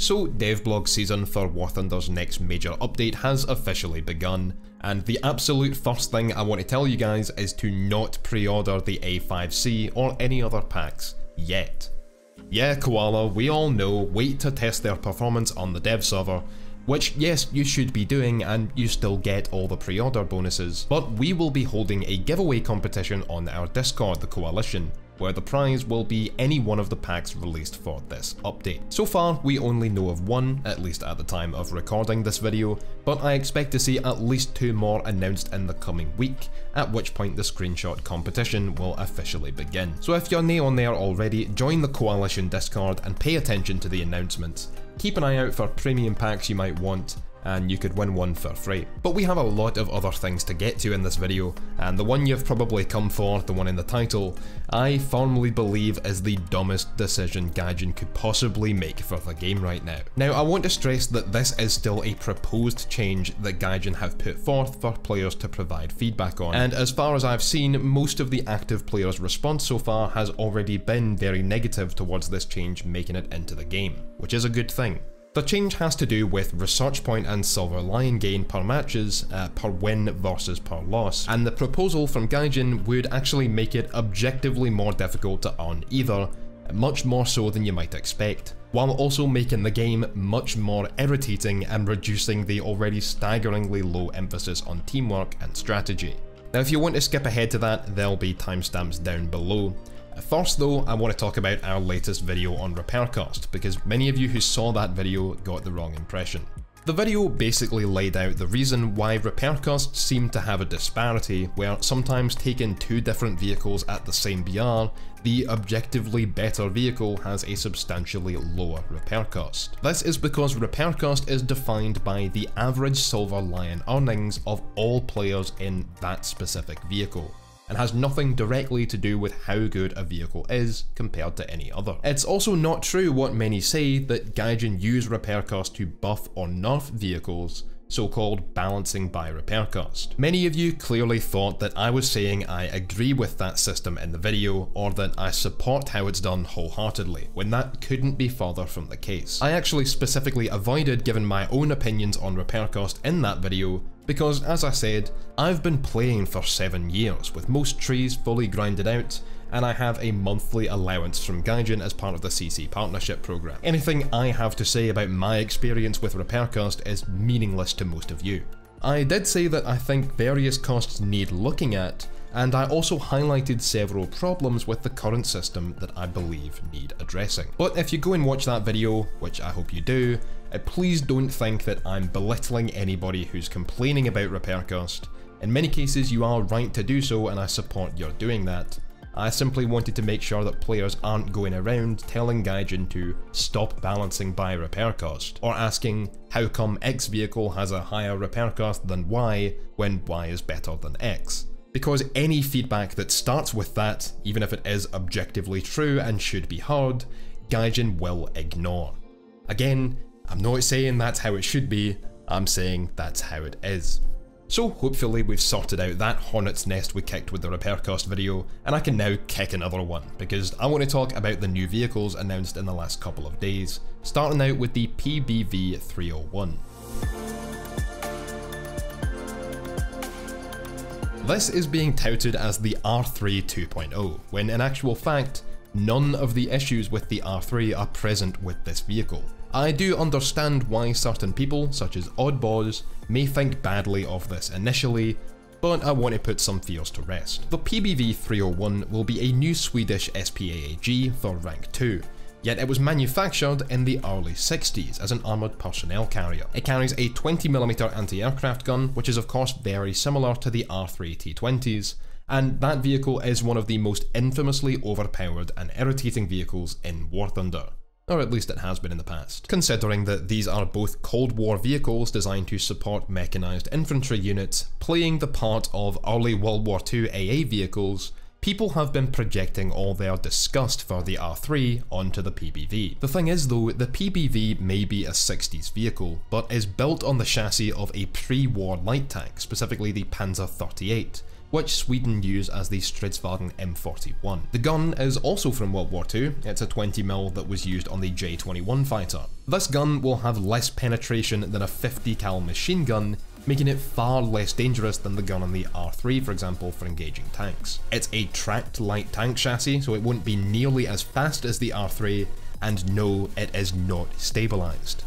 So devblog season for War Thunder's next major update has officially begun, and the absolute first thing I want to tell you guys is to not pre-order the A5C or any other packs yet. Yeah, Koala, we all know, wait to test their performance on the dev server, which yes, you should be doing and you still get all the pre-order bonuses, but we will be holding a giveaway competition on our Discord, the Coalition, where the prize will be any one of the packs released for this update. So far, we only know of one, at least at the time of recording this video, but I expect to see at least 2 more announced in the coming week, at which point the screenshot competition will officially begin. So if you're new on there already, join the Coalition Discord and pay attention to the announcements. Keep an eye out for premium packs you might want, and you could win one for free. But we have a lot of other things to get to in this video, and the one you've probably come for, the one in the title, I firmly believe is the dumbest decision Gaijin could possibly make for the game right now. Now, I want to stress that this is still a proposed change that Gaijin have put forth for players to provide feedback on, and as far as I've seen, most of the active players' response so far has already been very negative towards this change making it into the game, which is a good thing. The change has to do with research point and silver lion gain per matches, per win versus per loss, and the proposal from Gaijin would actually make it objectively more difficult to earn either, much more so than you might expect, while also making the game much more irritating and reducing the already staggeringly low emphasis on teamwork and strategy. Now if you want to skip ahead to that, there'll be timestamps down below. First though, I want to talk about our latest video on repair cost, because many of you who saw that video got the wrong impression. The video basically laid out the reason why repair costs seem to have a disparity, where sometimes taking 2 different vehicles at the same BR, the objectively better vehicle has a substantially lower repair cost. This is because repair cost is defined by the average Silver Lion earnings of all players in that specific vehicle, and has nothing directly to do with how good a vehicle is compared to any other. It's also not true what many say that Gaijin use repair cost to buff or nerf vehicles, so-called balancing by repair cost. Many of you clearly thought that I was saying I agree with that system in the video, or that I support how it's done wholeheartedly, when that couldn't be further from the case. I actually specifically avoided giving my own opinions on repair cost in that video, because as I said, I've been playing for 7 years with most trees fully grinded out, and I have a monthly allowance from Gaijin as part of the CC partnership program. Anything I have to say about my experience with repair cost is meaningless to most of you. I did say that I think various costs need looking at, and I also highlighted several problems with the current system that I believe need addressing. But if you go and watch that video, which I hope you do, please don't think that I'm belittling anybody who's complaining about repair cost. In many cases you are right to do so, and I support your doing that. I simply wanted to make sure that players aren't going around telling Gaijin to stop balancing by repair cost, or asking how come X vehicle has a higher repair cost than Y when Y is better than X. Because any feedback that starts with that, even if it is objectively true and should be heard, Gaijin will ignore. Again, I'm not saying that's how it should be, I'm saying that's how it is. So hopefully we've sorted out that hornet's nest we kicked with the repair cost video, and I can now kick another one, because I want to talk about the new vehicles announced in the last couple of days, starting out with the PBV 301. This is being touted as the R3 2.0, when in actual fact, none of the issues with the R3 are present with this vehicle. I do understand why certain people, such as oddballs, may think badly of this initially, but I want to put some fears to rest. The PBV 301 will be a new Swedish SPAAG for rank 2, yet it was manufactured in the early 60s as an armoured personnel carrier. It carries a 20mm anti-aircraft gun, which is of course very similar to the R3 T20s, and that vehicle is one of the most infamously overpowered and irritating vehicles in War Thunder. Or at least it has been in the past. Considering that these are both Cold War vehicles designed to support mechanised infantry units, playing the part of early World War II AA vehicles, people have been projecting all their disgust for the R3 onto the PBV. The thing is though, the PBV may be a 60s vehicle, but is built on the chassis of a pre-war light tank, specifically the Panzer 38, which Sweden use as the Stridsvagn M41. The gun is also from World War II, it's a 20mm that was used on the J-21 fighter. This gun will have less penetration than a 50 cal machine gun, making it far less dangerous than the gun on the R3, for example, for engaging tanks. It's a tracked light tank chassis, so it won't be nearly as fast as the R3, and no, it is not stabilised.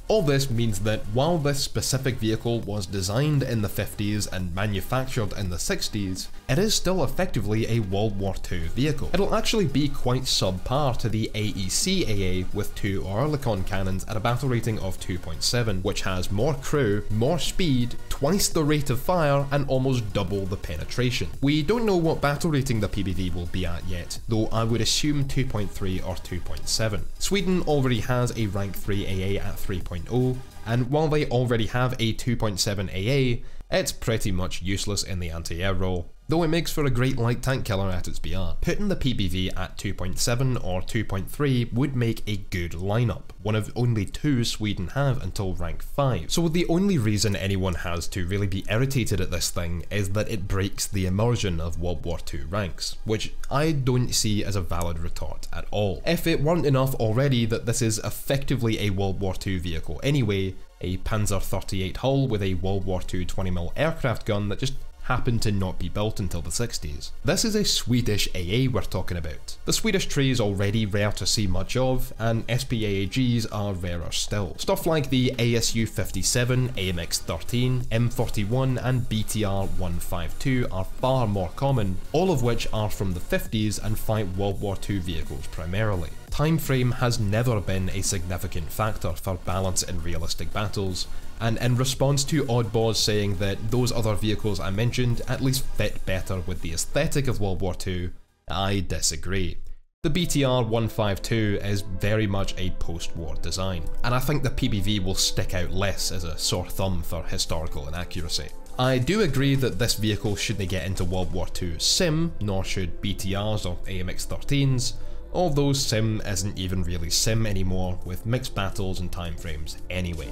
All this means that while this specific vehicle was designed in the 50s and manufactured in the 60s, it is still effectively a World War II vehicle. It'll actually be quite subpar to the AEC AA with 2 Oerlikon cannons at a battle rating of 2.7, which has more crew, more speed, twice the rate of fire, and almost double the penetration. We don't know what battle rating the PBV will be at yet, though I would assume 2.3 or 2.7. Sweden already has a rank 3 AA at 3.0, and while they already have a 2.7 AA, it's pretty much useless in the anti-air role, though it makes for a great light tank killer at its BR. Putting the PBV at 2.7 or 2.3 would make a good lineup, one of only 2 Sweden have until rank 5. So the only reason anyone has to really be irritated at this thing is that it breaks the immersion of World War II ranks, which I don't see as a valid retort at all. If it weren't enough already that this is effectively a World War II vehicle anyway, a Panzer 38 hull with a World War II 20mm aircraft gun that just happened to not be built until the 60s. This is a Swedish AA we're talking about. The Swedish tree is already rare to see much of, and SPAAGs are rarer still. Stuff like the ASU 57, AMX 13, M41 and BTR 152 are far more common, all of which are from the 50s and fight World War II vehicles primarily. Time frame has never been a significant factor for balance in realistic battles, and in response to oddballs saying that those other vehicles I mentioned at least fit better with the aesthetic of World War II, I disagree. The BTR 152 is very much a post-war design, and I think the PBV will stick out less as a sore thumb for historical inaccuracy. I do agree that this vehicle shouldn't get into World War II sim, nor should BTRs or AMX 13s, although sim isn't even really sim anymore with mixed battles and timeframes anyway.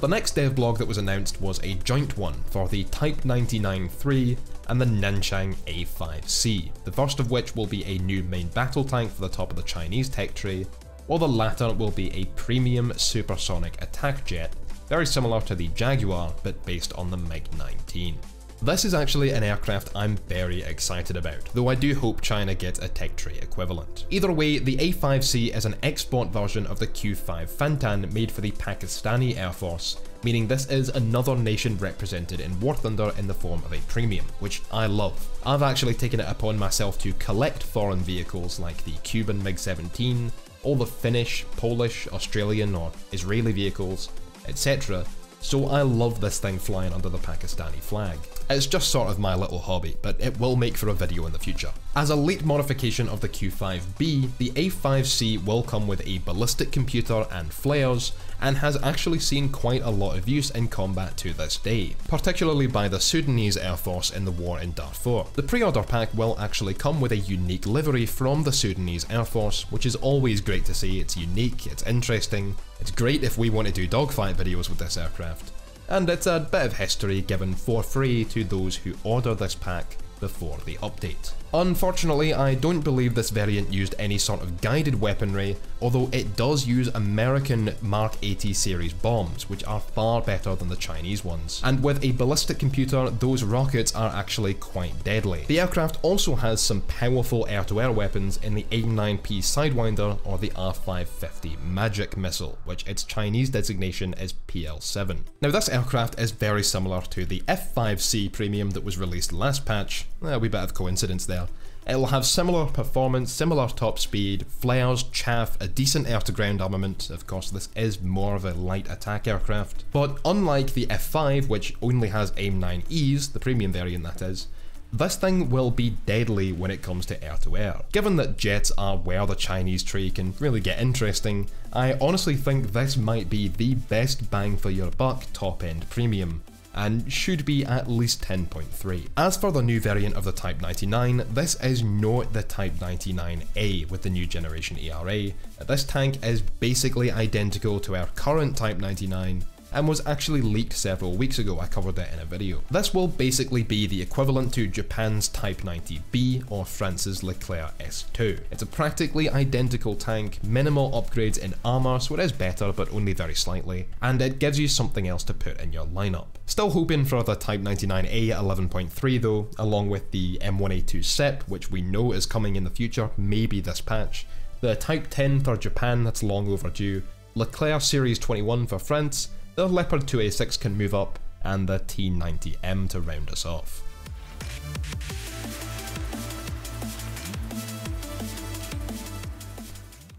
The next devblog that was announced was a joint one for the Type 99-3 and the Nanchang A5C, the first of which will be a new main battle tank for the top of the Chinese tech tree, while the latter will be a premium supersonic attack jet, very similar to the Jaguar but based on the MiG-19. This is actually an aircraft I'm very excited about, though I do hope China gets a tech tree equivalent. Either way, the A5C is an export version of the Q5 Fantan made for the Pakistani Air Force, meaning this is another nation represented in War Thunder in the form of a premium, which I love. I've actually taken it upon myself to collect foreign vehicles like the Cuban MiG-17, all the Finnish, Polish, Australian or Israeli vehicles, etc. So I love this thing flying under the Pakistani flag. It's just sort of my little hobby, but it will make for a video in the future. As a late modification of the Q5B, the A5C will come with a ballistic computer and flares, and has actually seen quite a lot of use in combat to this day, particularly by the Sudanese Air Force in the war in Darfur. The pre-order pack will actually come with a unique livery from the Sudanese Air Force, which is always great to see. It's unique, it's interesting, it's great if we want to do dogfight videos with this aircraft. And it's a bit of history given for free to those who order this pack before the update. Unfortunately, I don't believe this variant used any sort of guided weaponry, although it does use American Mark 80 series bombs, which are far better than the Chinese ones. And with a ballistic computer, those rockets are actually quite deadly. The aircraft also has some powerful air-to-air weapons in the AIM-9P Sidewinder or the R550 Magic missile, which its Chinese designation is PL7. Now this aircraft is very similar to the F5C Premium that was released last patch, a wee bit of coincidence there. It'll have similar performance, similar top speed, flares, chaff, a decent air-to-ground armament. Of course, this is more of a light attack aircraft. But unlike the F5, which only has AIM-9Es, the premium variant that is, this thing will be deadly when it comes to air-to-air. Given that jets are where the Chinese tree can really get interesting, I honestly think this might be the best bang for your buck top-end premium, and should be at least 10.3. As for the new variant of the Type 99, this is not the Type 99A with the new generation ERA. This tank is basically identical to our current Type 99, and was actually leaked several weeks ago. I covered it in a video. This will basically be the equivalent to Japan's Type 90B or France's Leclerc S2. It's a practically identical tank, minimal upgrades in armor, so it is better but only very slightly, and it gives you something else to put in your lineup. Still hoping for the Type 99A 11.3 though, along with the M1A2 SEP, which we know is coming in the future, maybe this patch, the Type 10 for Japan that's long overdue, Leclerc Series 21 for France, the Leopard 2A6 can move up, and the T90M to round us off.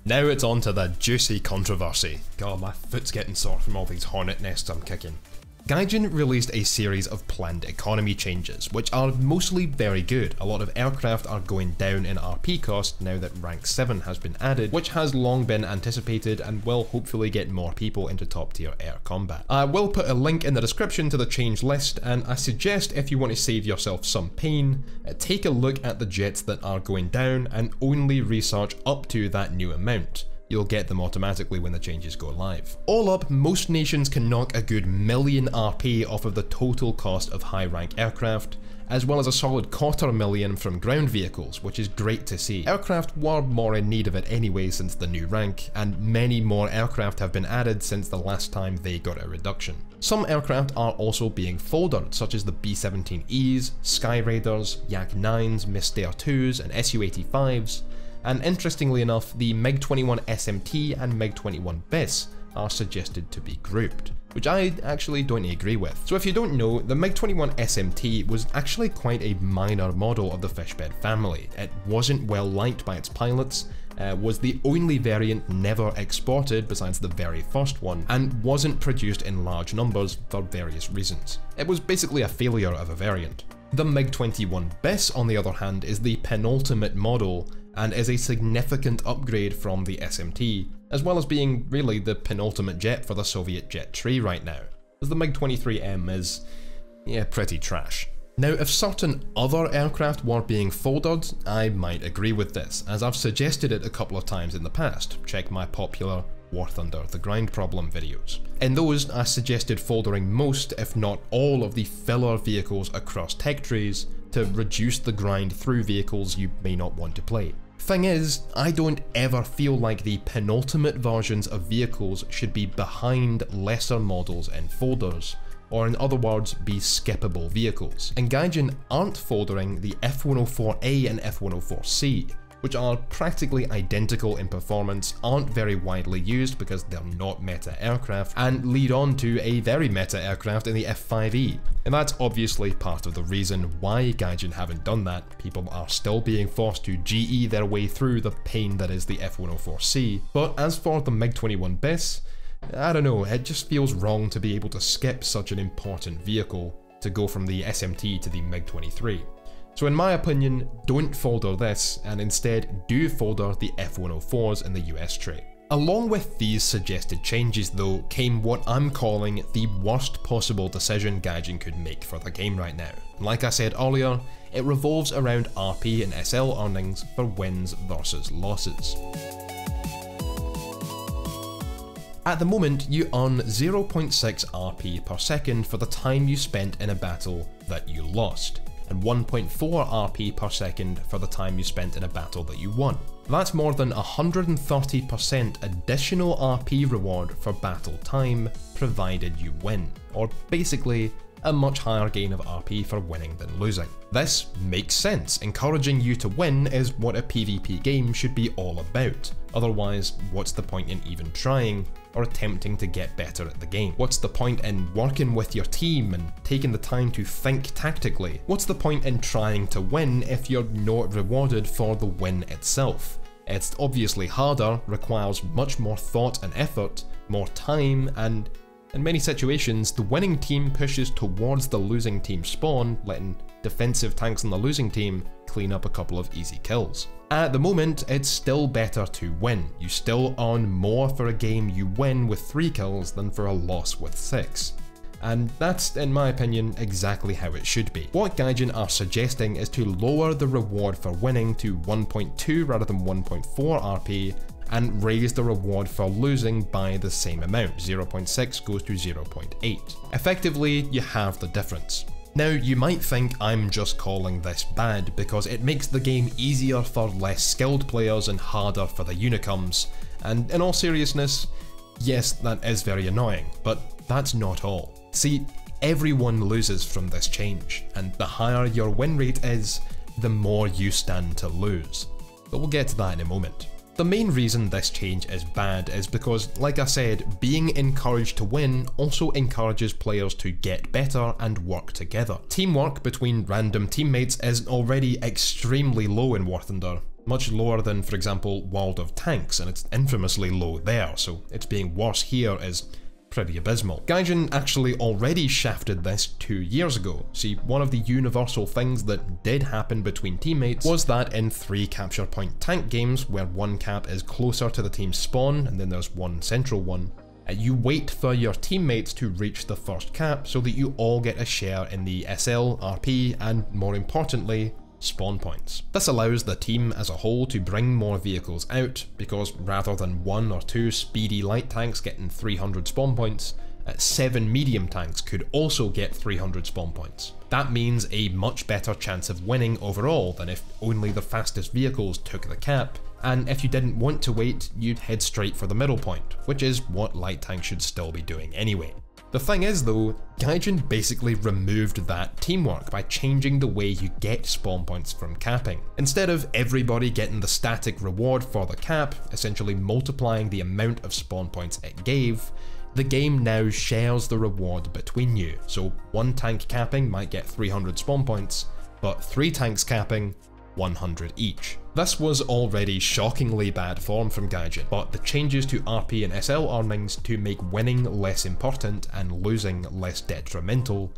Now it's on to the juicy controversy. God, my foot's getting sore from all these hornet nests I'm kicking. Gaijin released a series of planned economy changes, which are mostly very good. A lot of aircraft are going down in RP cost now that rank 7 has been added, which has long been anticipated and will hopefully get more people into top tier air combat. I will put a link in the description to the change list, and I suggest if you want to save yourself some pain, take a look at the jets that are going down and only research up to that new amount. You'll get them automatically when the changes go live. All up, most nations can knock a good million RP off of the total cost of high rank aircraft, as well as a solid $250,000 from ground vehicles, which is great to see. Aircraft were more in need of it anyway since the new rank, and many more aircraft have been added since the last time they got a reduction. Some aircraft are also being folded, such as the B-17Es, Sky Raiders, Yak-9s, Mystère 2s, and Su-85s, and interestingly enough, the MiG-21 SMT and MiG-21 BIS are suggested to be grouped, which I actually don't agree with. So if you don't know, the MiG-21 SMT was actually quite a minor model of the Fishbed family. It wasn't well liked by its pilots, was the only variant never exported besides the very first one, and wasn't produced in large numbers for various reasons. It was basically a failure of a variant. The MiG-21 BIS, on the other hand, is the penultimate model and is a significant upgrade from the SMT, as well as being really the penultimate jet for the Soviet jet tree right now, as the MiG-23M is, yeah, pretty trash. Now, if certain other aircraft were being folded, I might agree with this, as I've suggested it a couple of times in the past. Check my popular War Thunder the Grind Problem videos. In those, I suggested foldering most, if not all, of the filler vehicles across tech trees to reduce the grind through vehicles you may not want to play. Thing is, I don't ever feel like the penultimate versions of vehicles should be behind lesser models in folders, or in other words, be skippable vehicles. And Gaijin aren't foldering the F-104A and F-104C, which are practically identical in performance, aren't very widely used because they're not meta aircraft, and lead on to a very meta aircraft in the F-5E. And that's obviously part of the reason why Gaijin haven't done that. People are still being forced to GE their way through the pain that is the F-104C. But as for the MiG-21 BIS, I don't know, it just feels wrong to be able to skip such an important vehicle to go from the SMT to the MiG-23. So in my opinion, don't folder this, and instead do folder the F-104s in the US tray. Along with these suggested changes though, came what I'm calling the worst possible decision Gaijin could make for the game right now. Like I said earlier, it revolves around RP and SL earnings for wins versus losses. At the moment, you earn 0.6 RP per second for the time you spent in a battle that you lost, and 1.4 RP per second for the time you spent in a battle that you won. That's more than 130% additional RP reward for battle time, provided you win, or basically a much higher gain of RP for winning than losing. This makes sense. Encouraging you to win is what a PvP game should be all about. Otherwise, what's the point in even trying or attempting to get better at the game? What's the point in working with your team and taking the time to think tactically? What's the point in trying to win if you're not rewarded for the win itself? It's obviously harder, requires much more thought and effort, more time, and in many situations, the winning team pushes towards the losing team spawn, letting defensive tanks on the losing team clean up a couple of easy kills. At the moment, it's still better to win. You still earn more for a game you win with 3 kills than for a loss with 6. And that's, in my opinion, exactly how it should be. What Gaijin are suggesting is to lower the reward for winning to 1.2 rather than 1.4 RP, and raise the reward for losing by the same amount. 0.6 goes to 0.8. Effectively, you have the difference. Now, you might think I'm just calling this bad because it makes the game easier for less skilled players and harder for the unicums, and in all seriousness, yes, that is very annoying, but that's not all. See, everyone loses from this change, and the higher your win rate is, the more you stand to lose. But we'll get to that in a moment. The main reason this change is bad is because, like I said, being encouraged to win also encourages players to get better and work together. Teamwork between random teammates is already extremely low in War Thunder, much lower than, for example, World of Tanks, and it's infamously low there, so it's being worse here is pretty abysmal. Gaijin actually already shafted this 2 years ago. See, one of the universal things that did happen between teammates was that in 3 capture point tank games, where one cap is closer to the team's spawn and then there's one central one, you wait for your teammates to reach the first cap so that you all get a share in the SL, RP, and more importantly, spawn points. This allows the team as a whole to bring more vehicles out, because rather than 1 or 2 speedy light tanks getting 300 spawn points, 7 medium tanks could also get 300 spawn points. That means a much better chance of winning overall than if only the fastest vehicles took the cap, and if you didn't want to wait, you'd head straight for the middle point, which is what light tanks should still be doing anyway. The thing is though, Gaijin basically removed that teamwork by changing the way you get spawn points from capping. Instead of everybody getting the static reward for the cap, essentially multiplying the amount of spawn points it gave, the game now shares the reward between you. So 1 tank capping might get 300 spawn points, but 3 tanks capping, 100 each. This was already shockingly bad form from Gaijin, but the changes to RP and SL earnings to make winning less important and losing less detrimental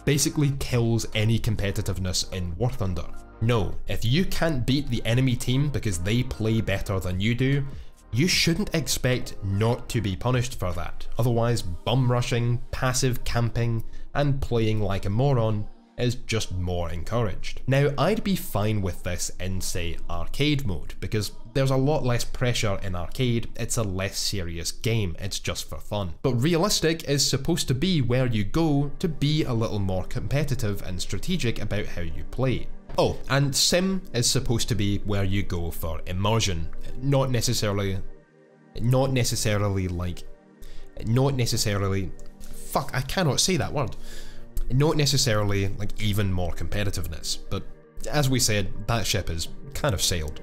basically kills any competitiveness in War Thunder. No, if you can't beat the enemy team because they play better than you do, you shouldn't expect not to be punished for that. Otherwise, bum rushing, passive camping, and playing like a moron is just more encouraged. Now, I'd be fine with this in, say, arcade mode, because there's a lot less pressure in arcade, it's a less serious game, it's just for fun. But realistic is supposed to be where you go to be a little more competitive and strategic about how you play. Oh, and sim is supposed to be where you go for immersion, not necessarily, fuck, I cannot say that word. Not necessarily like even more competitiveness, but as we said, that ship has kind of sailed.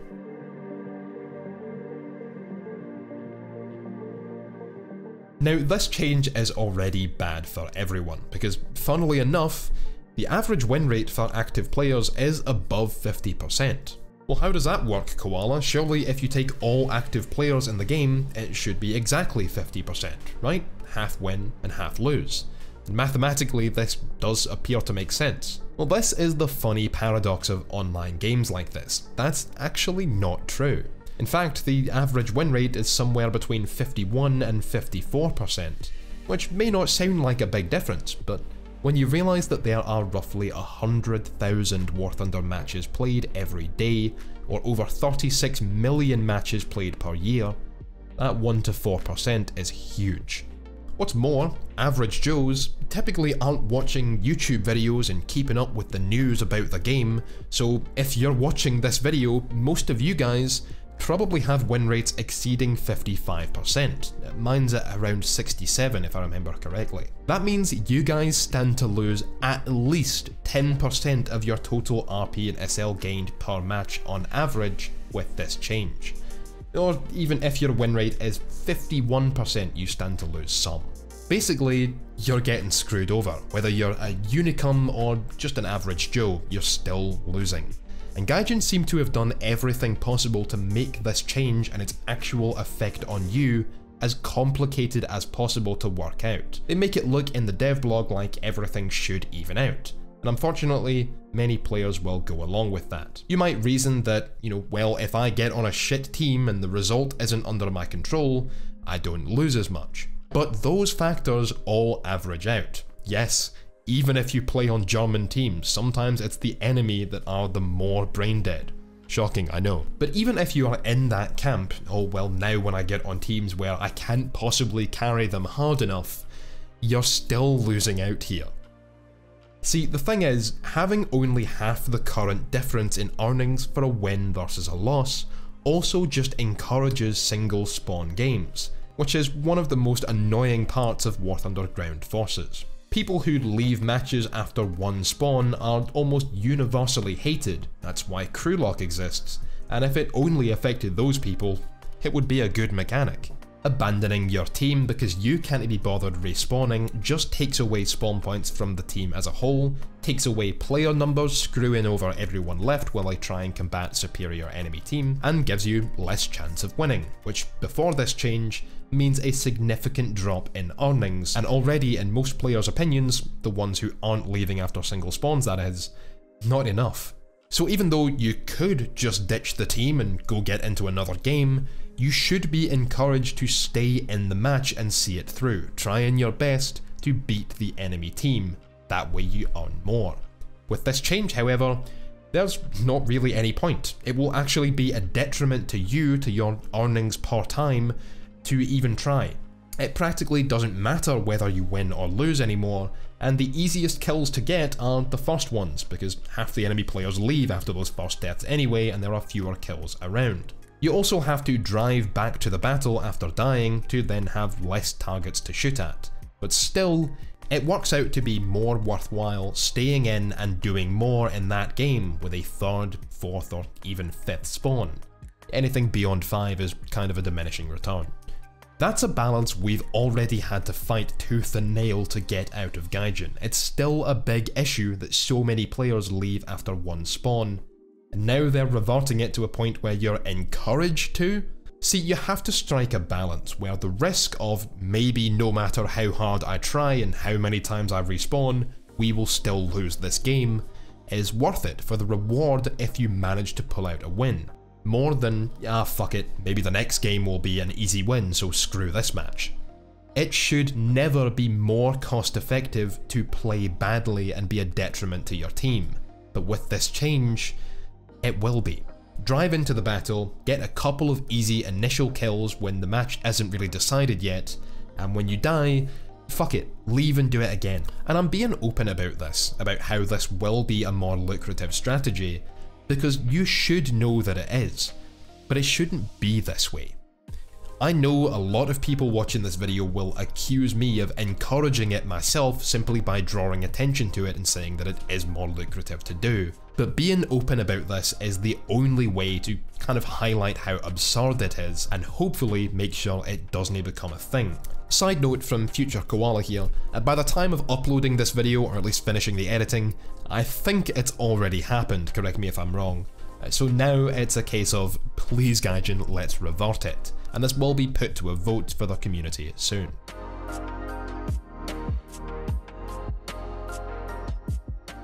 Now, this change is already bad for everyone, because funnily enough, the average win rate for active players is above 50%. Well, how does that work, Koala? Surely if you take all active players in the game, it should be exactly 50%, right? Half win and half lose. Mathematically, this does appear to make sense. Well, this is the funny paradox of online games like this. That's actually not true. In fact, the average win rate is somewhere between 51 and 54%, which may not sound like a big difference, but when you realise that there are roughly 100,000 War Thunder matches played every day, or over 36 million matches played per year, that 1 to 4% is huge. What's more, average Joes typically aren't watching YouTube videos and keeping up with the news about the game, so if you're watching this video, most of you guys probably have win rates exceeding 55%. Mine's at around 67 if I remember correctly. That means you guys stand to lose at least 10% of your total RP and SL gained per match on average with this change. Or even if your win rate is 51%, you stand to lose some. Basically, you're getting screwed over. Whether you're a unicum or just an average Joe, you're still losing. And Gaijin seem to have done everything possible to make this change and its actual effect on you as complicated as possible to work out. They make it look in the dev blog like everything should even out. And unfortunately, many players will go along with that. You might reason that, well, if I get on a shit team and the result isn't under my control, I don't lose as much. But those factors all average out. Yes, even if you play on German teams, sometimes it's the enemy that are the more brain dead. Shocking, I know. But even if you are in that camp, oh well, now when I get on teams where I can't possibly carry them hard enough, you're still losing out here. See, the thing is, having only half the current difference in earnings for a win versus a loss also just encourages single spawn games, which is one of the most annoying parts of War Thunder Ground Forces. People who leave matches after one spawn are almost universally hated, that's why crew lock exists, and if it only affected those people, it would be a good mechanic. Abandoning your team because you can't be bothered respawning just takes away spawn points from the team as a whole, takes away player numbers, screwing over everyone left while I try and combat superior enemy team, and gives you less chance of winning, which before this change means a significant drop in earnings, and already in most players' opinions, the ones who aren't leaving after single spawns that is, not enough. So even though you could just ditch the team and go get into another game, you should be encouraged to stay in the match and see it through, trying your best to beat the enemy team, that way you earn more. With this change, however, there's not really any point. It will actually be a detriment to you, to your earnings per time, to even try. It practically doesn't matter whether you win or lose anymore, and the easiest kills to get are the first ones, because half the enemy players leave after those first deaths anyway and there are fewer kills around. You also have to drive back to the battle after dying to then have less targets to shoot at, but still, it works out to be more worthwhile staying in and doing more in that game with a third, fourth or even fifth spawn. Anything beyond 5 is kind of a diminishing return. That's a balance we've already had to fight tooth and nail to get out of Gaijin. It's still a big issue that so many players leave after one spawn, and now they're reverting it to a point where you're encouraged to? See, you have to strike a balance where the risk of maybe no matter how hard I try and how many times I respawn, we will still lose this game, is worth it for the reward if you manage to pull out a win. More than, fuck it, maybe the next game will be an easy win, so screw this match. It should never be more cost effective to play badly and be a detriment to your team, but with this change, it will be. Drive into the battle, get a couple of easy initial kills when the match isn't really decided yet, and when you die, fuck it, leave and do it again. And I'm being open about this, about how this will be a more lucrative strategy, because you should know that it is, but it shouldn't be this way. I know a lot of people watching this video will accuse me of encouraging it myself simply by drawing attention to it and saying that it is more lucrative to do, but being open about this is the only way to kind of highlight how absurd it is and hopefully make sure it doesn't become a thing. Side note from Future Koala here, by the time of uploading this video, or at least finishing the editing, I think it's already happened, correct me if I'm wrong. So now it's a case of, please Gaijin, let's revert it, and this will be put to a vote for the community soon.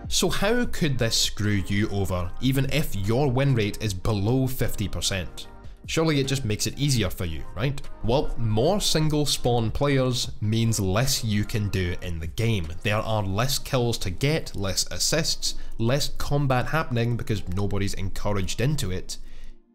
So how could this screw you over, even if your win rate is below 50%? Surely it just makes it easier for you, right? Well, more single spawn players means less you can do in the game. There are less kills to get, less assists, less combat happening because nobody's encouraged into it,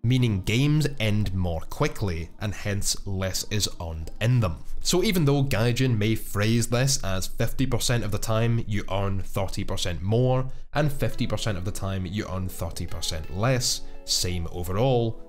meaning games end more quickly and hence less is earned in them. So even though Gaijin may phrase this as 50% of the time you earn 30% more and 50% of the time you earn 30% less, same overall,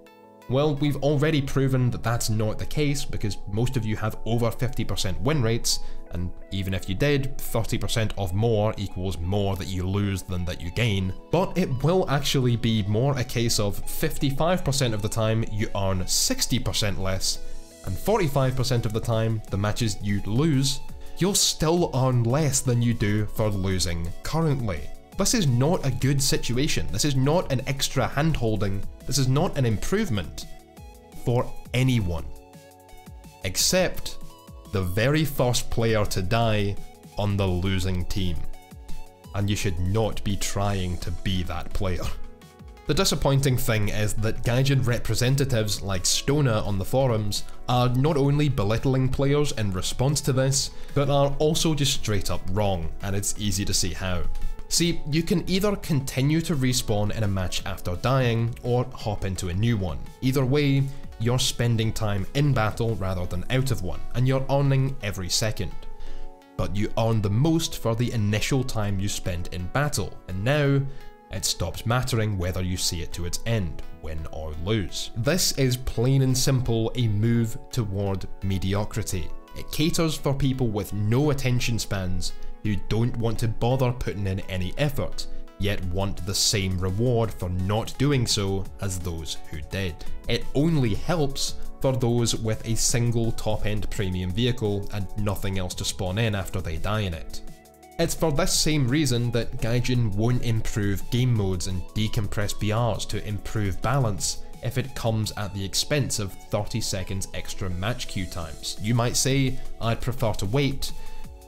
well, we've already proven that that's not the case because most of you have over 50% win rates, and even if you did, 30% of more equals more that you lose than that you gain. But it will actually be more a case of 55% of the time you earn 60% less, and 45% of the time the matches you lose, you'll still earn less than you do for losing currently. This is not a good situation. This is not an extra hand-holding. This is not an improvement for anyone. Except the very first player to die on the losing team. And you should not be trying to be that player. The disappointing thing is that Gaijin representatives like Stona on the forums are not only belittling players in response to this, but are also just straight up wrong, and it's easy to see how. See, you can either continue to respawn in a match after dying, or hop into a new one. Either way, you're spending time in battle rather than out of one, and you're earning every second. But you earn the most for the initial time you spend in battle, and now it stops mattering whether you see it to its end, win or lose. This is plain and simple a move toward mediocrity. It caters for people with no attention spans who don't want to bother putting in any effort, yet want the same reward for not doing so as those who did. It only helps for those with a single top-end premium vehicle and nothing else to spawn in after they die in it. It's for this same reason that Gaijin won't improve game modes and decompress BRs to improve balance if it comes at the expense of 30 seconds extra match queue times. You might say, I'd prefer to wait,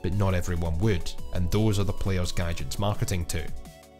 but not everyone would, and those are the players Gaijin's marketing to.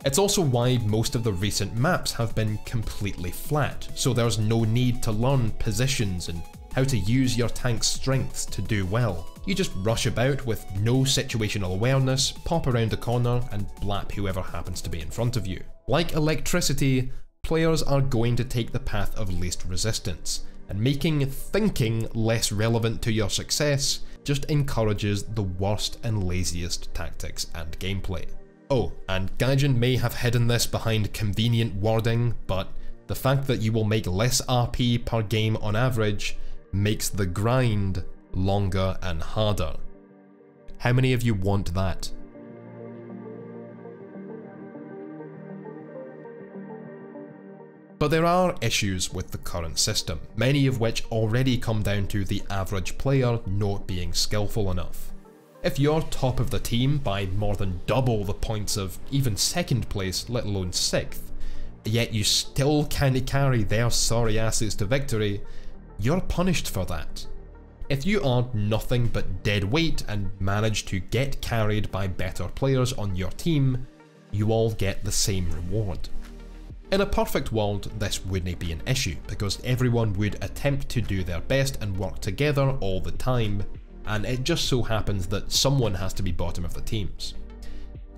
It's also why most of the recent maps have been completely flat, so there's no need to learn positions and how to use your tank's strengths to do well. You just rush about with no situational awareness, pop around the corner and blap whoever happens to be in front of you. Like electricity, players are going to take the path of least resistance, and making thinking less relevant to your success just encourages the worst and laziest tactics and gameplay. Oh, and Gaijin may have hidden this behind convenient wording, but the fact that you will make less RP per game on average makes the grind longer and harder. How many of you want that? But there are issues with the current system, many of which already come down to the average player not being skillful enough. If you're top of the team by more than double the points of even second place, let alone 6th, yet you still can't carry their sorry asses to victory, you're punished for that. If you are nothing but dead weight and manage to get carried by better players on your team, you all get the same reward. In a perfect world, this wouldn't be an issue, because everyone would attempt to do their best and work together all the time, and it just so happens that someone has to be bottom of the teams.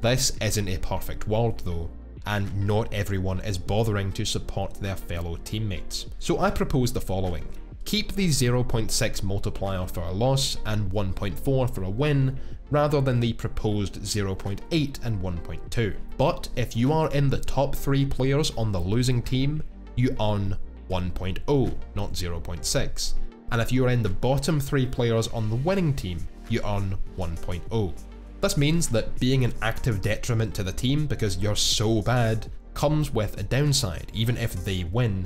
This isn't a perfect world though, and not everyone is bothering to support their fellow teammates. So I propose the following. Keep the 0.6 multiplier for a loss and 1.4 for a win, rather than the proposed 0.8 and 1.2. But if you are in the top 3 players on the losing team, you earn 1.0, not 0.6. And if you are in the bottom 3 players on the winning team, you earn 1.0. This means that being an active detriment to the team because you're so bad comes with a downside, even if they win,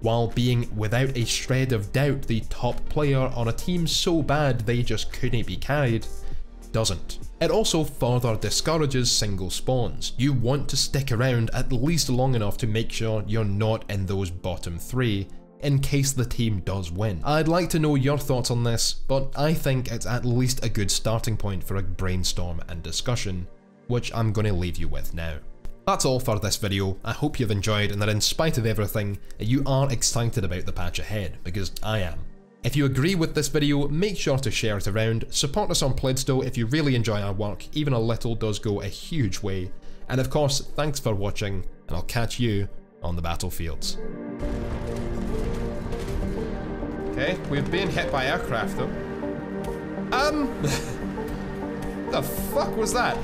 while being without a shred of doubt the top player on a team so bad they just couldn't be carried doesn't. It also further discourages single spawns. You want to stick around at least long enough to make sure you're not in those bottom 3 in case the team does win. I'd like to know your thoughts on this, but I think it's at least a good starting point for a brainstorm and discussion, which I'm going to leave you with now. That's all for this video. I hope you've enjoyed and that in spite of everything, you are excited about the patch ahead, because I am. If you agree with this video, make sure to share it around, support us on Pledsto if you really enjoy our work, even a little does go a huge way, and of course, thanks for watching, and I'll catch you on the battlefields. Okay, we're being hit by aircraft though. The fuck was that?